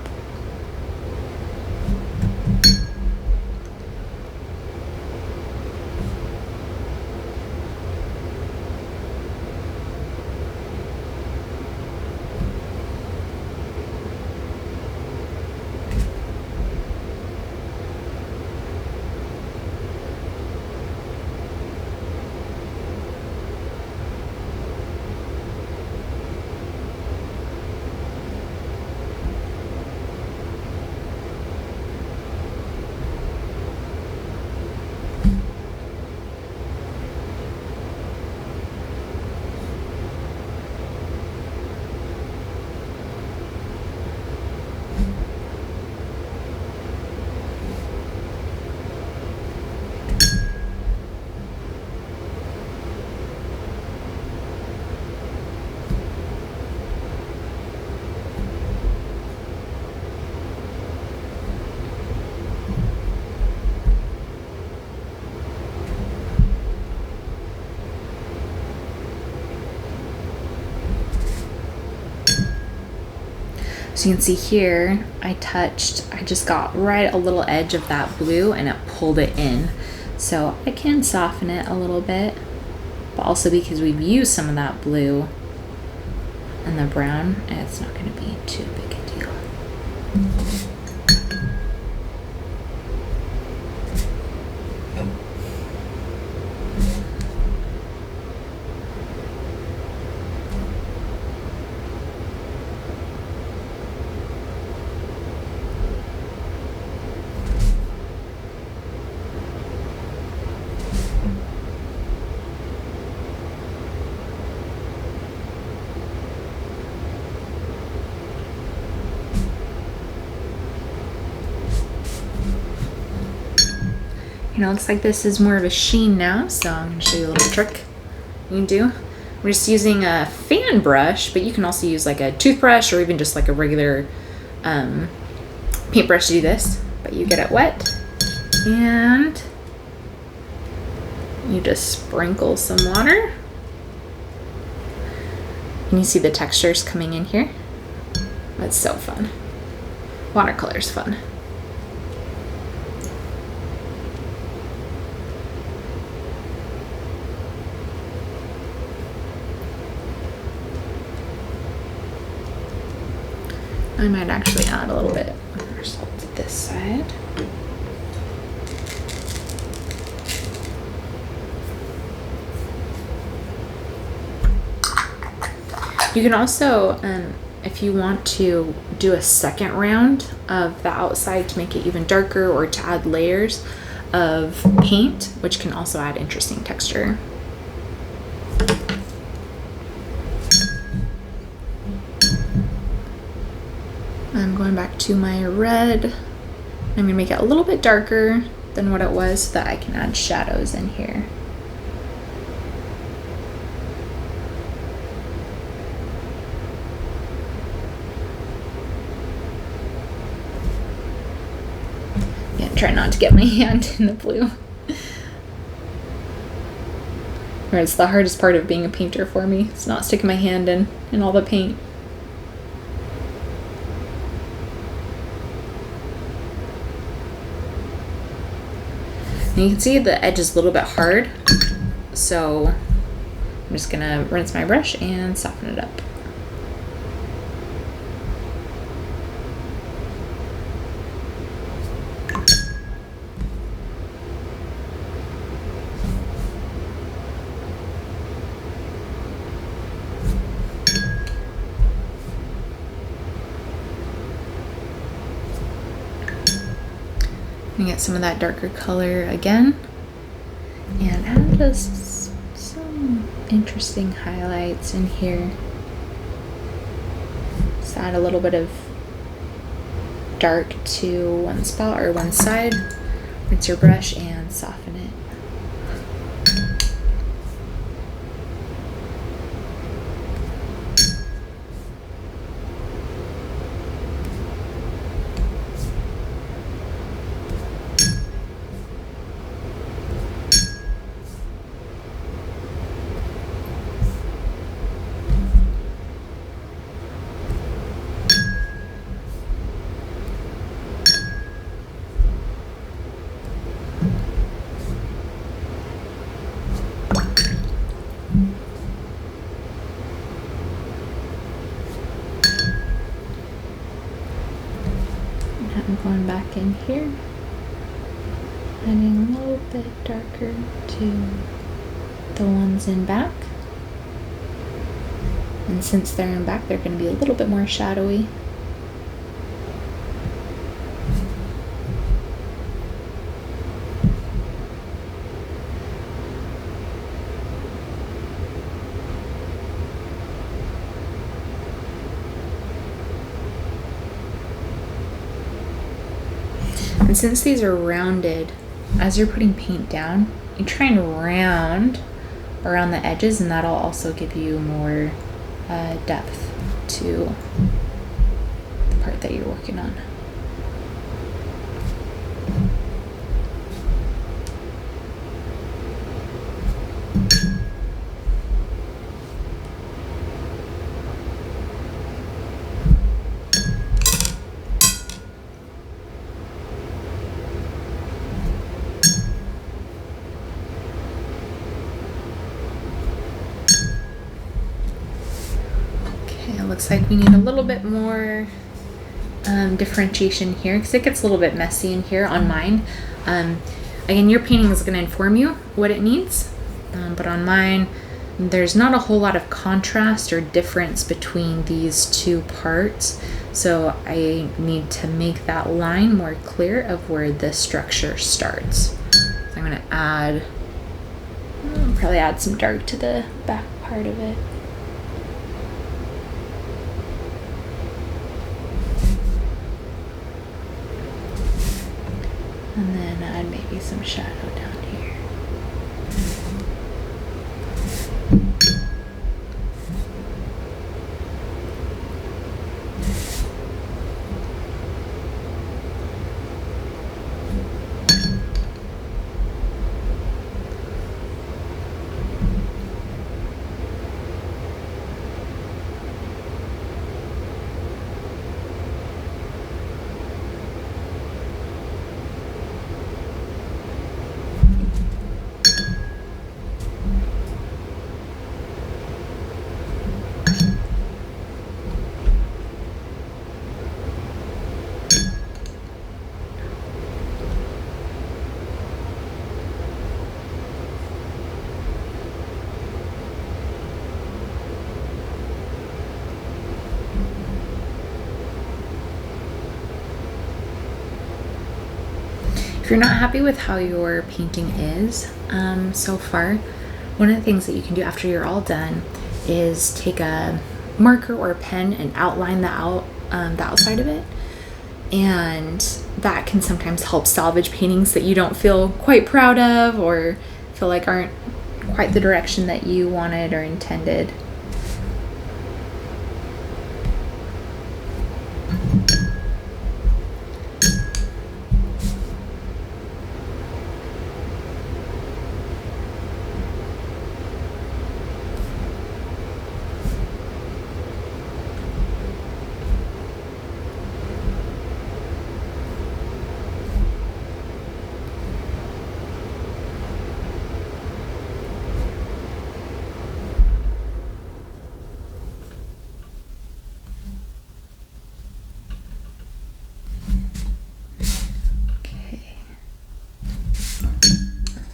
So you can see here, I just got right a little edge of that blue and it pulled it in. So I can soften it a little bit, but also because we've used some of that blue and the brown, it's not going to be too big a deal. It looks like this is more of a sheen now, so I'm going to show you a little trick you can do. We're just using a fan brush, but you can also use like a toothbrush or even just like a regular paintbrush to do this. But you get it wet and you just sprinkle some water. And you see the textures coming in here. That's so fun. Watercolor's fun. I might actually add a little bit more salt to this side. You can also, if you want to do a second round of the outside to make it even darker or to add layers of paint, which can also add interesting texture. I'm going back to my red. I'm gonna make it a little bit darker than what it was so that I can add shadows in here. Yeah, try not to get my hand in the blue. Or it's the hardest part of being a painter for me. It's not sticking my hand in all the paint. And you can see the edge is a little bit hard, so I'm just gonna rinse my brush and soften it up. And get some of that darker color again and add just some interesting highlights in here. Just add a little bit of dark to one spot or one side. Rinse your brush and soften it. I'm going back in here, adding a little bit darker to the ones in back. And since they're in back, they're going to be a little bit more shadowy. And since these are rounded, as you're putting paint down, you try and round around the edges, and that'll also give you more depth to the part that you're working on. looks like we need a little bit more differentiation here because it gets a little bit messy in here on mine. Again, your painting is going to inform you what it needs, but on mine, there's not a whole lot of contrast or difference between these two parts. So I need to make that line more clear of where the structure starts. So I'm going to probably add some dark to the back part of it. And then add maybe some shadow down here. If you're not happy with how your painting is so far, one of the things that you can do after you're all done is take a marker or a pen and outline the outside of it. And that can sometimes help salvage paintings that you don't feel quite proud of or feel like aren't quite the direction that you wanted or intended.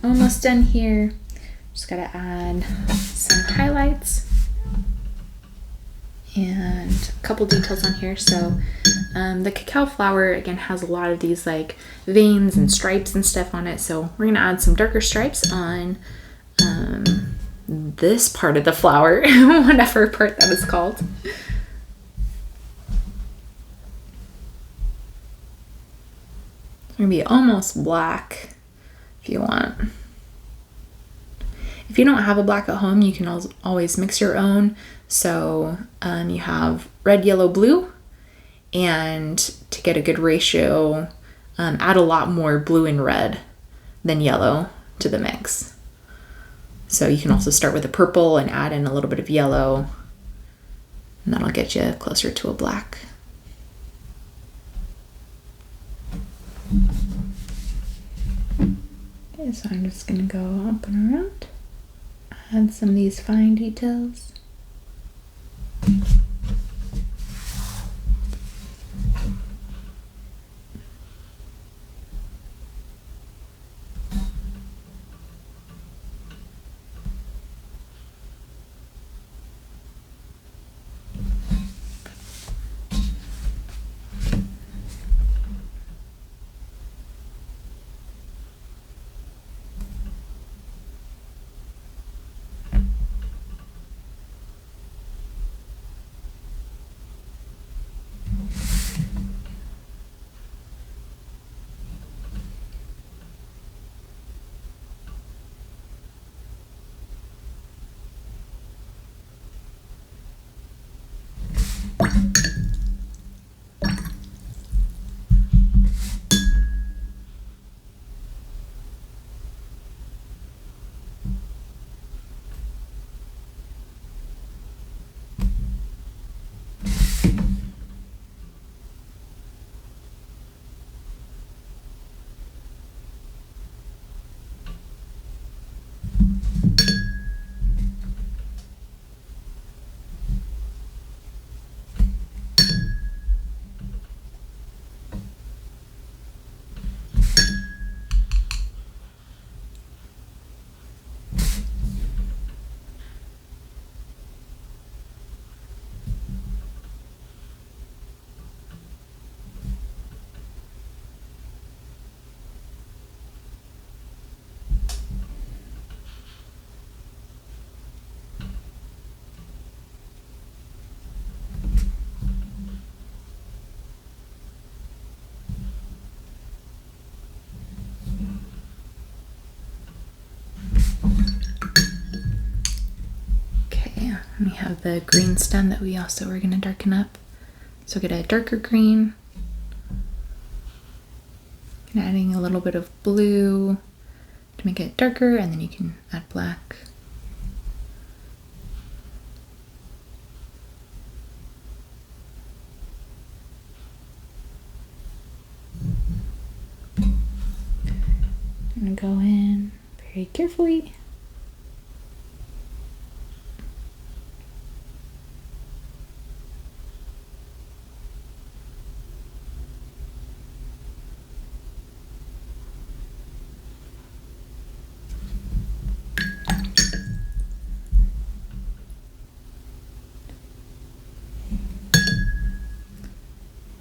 Almost done here. Just gotta add some highlights and a couple details on here. So the cacao flower again has a lot of these like veins and stripes and stuff on it. So we're gonna add some darker stripes on this part of the flower, whatever part that is called. It's gonna be almost black if you want. If you don't have a black at home, you can always mix your own. So you have red, yellow, blue, and to get a good ratio, add a lot more blue and red than yellow to the mix. So you can also start with a purple and add in a little bit of yellow, and that'll get you closer to a black. Okay, so I'm just gonna go up and around. Add some of these fine details. And we have the green stem that we also are going to darken up. So get a darker green. And adding a little bit of blue to make it darker, and then you can add black. I'm going to go in very carefully.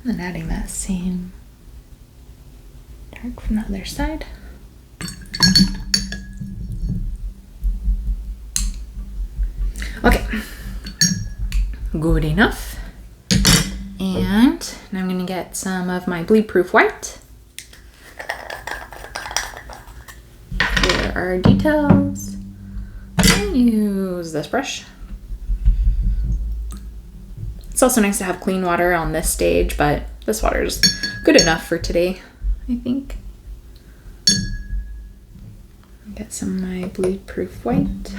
And then adding that same dark from the other side. Okay, good enough. And now I'm gonna get some of my Bleedproof white for our details. I'll use this brush. It's also nice to have clean water on this stage, but this water is good enough for today, I think. Get some of my Bleedproof white.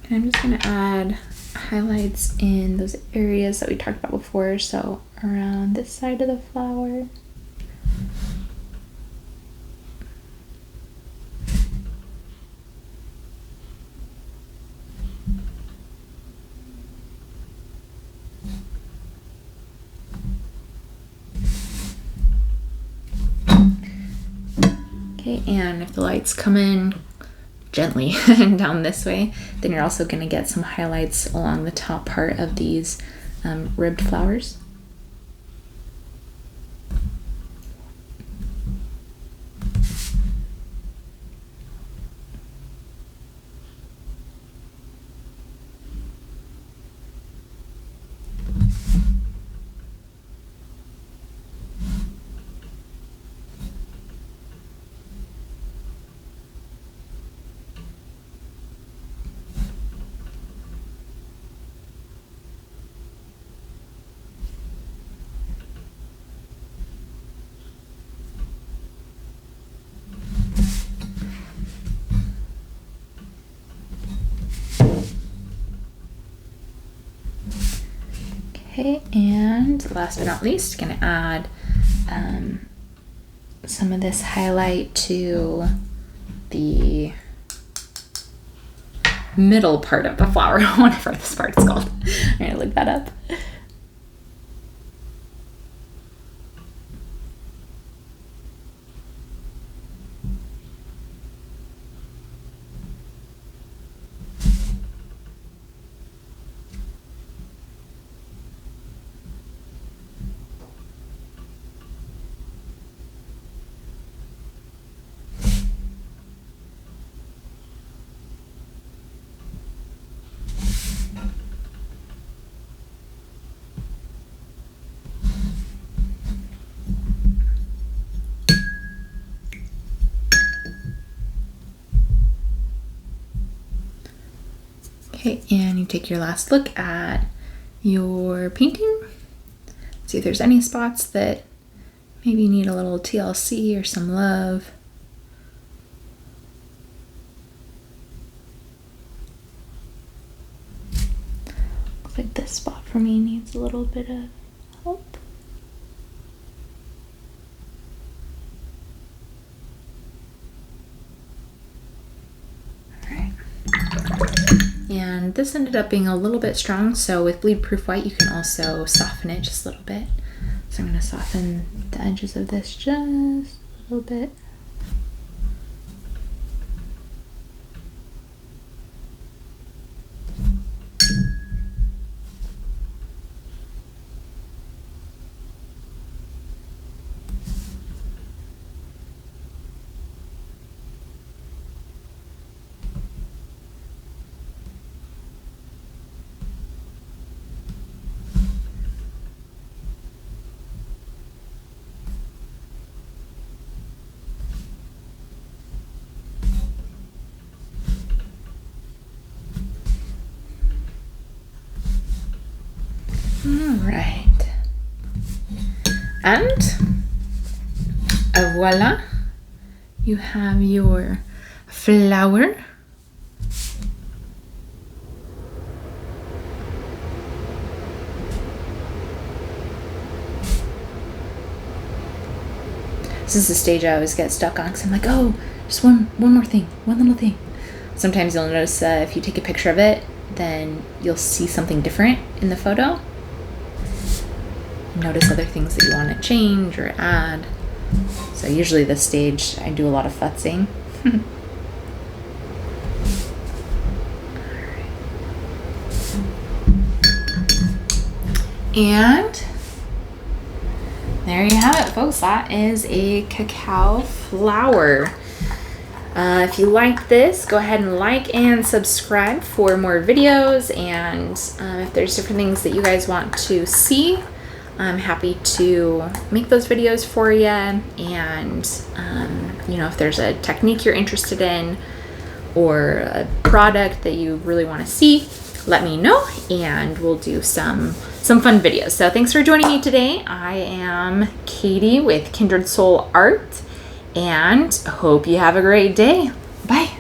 And I'm just going to add highlights in those areas that we talked about before, so around this side of the flower. Okay, and if the lights come in gently and down this way, then you're also going to get some highlights along the top part of these ribbed flowers. Okay, and last but not least, gonna add some of this highlight to the middle part of the flower, whatever this part is called. I'm gonna look that up. Okay, and you take your last look at your painting. See if there's any spots that maybe need a little TLC or some love. Looks like this spot for me needs a little bit of help. And this ended up being a little bit strong, so with Bleedproof white you can also soften it just a little bit. So I'm going to soften the edges of this just a little bit. right. And voila, you have your flower. This is the stage I always get stuck on because I'm like, oh, just one more thing, one little thing. Sometimes you'll notice if you take a picture of it, then you'll see something different in the photo. Notice other things that you want to change or add. So usually this stage, I do a lot of futzing. And there you have it, folks. That is a cacao flower. If you like this, go ahead and like and subscribe for more videos. And if there's different things that you guys want to see, I'm happy to make those videos for you. And, you know, if there's a technique you're interested in or a product that you really want to see, let me know and we'll do some fun videos. So thanks for joining me today. I am Katie with Kindred.soul.art and hope you have a great day. Bye.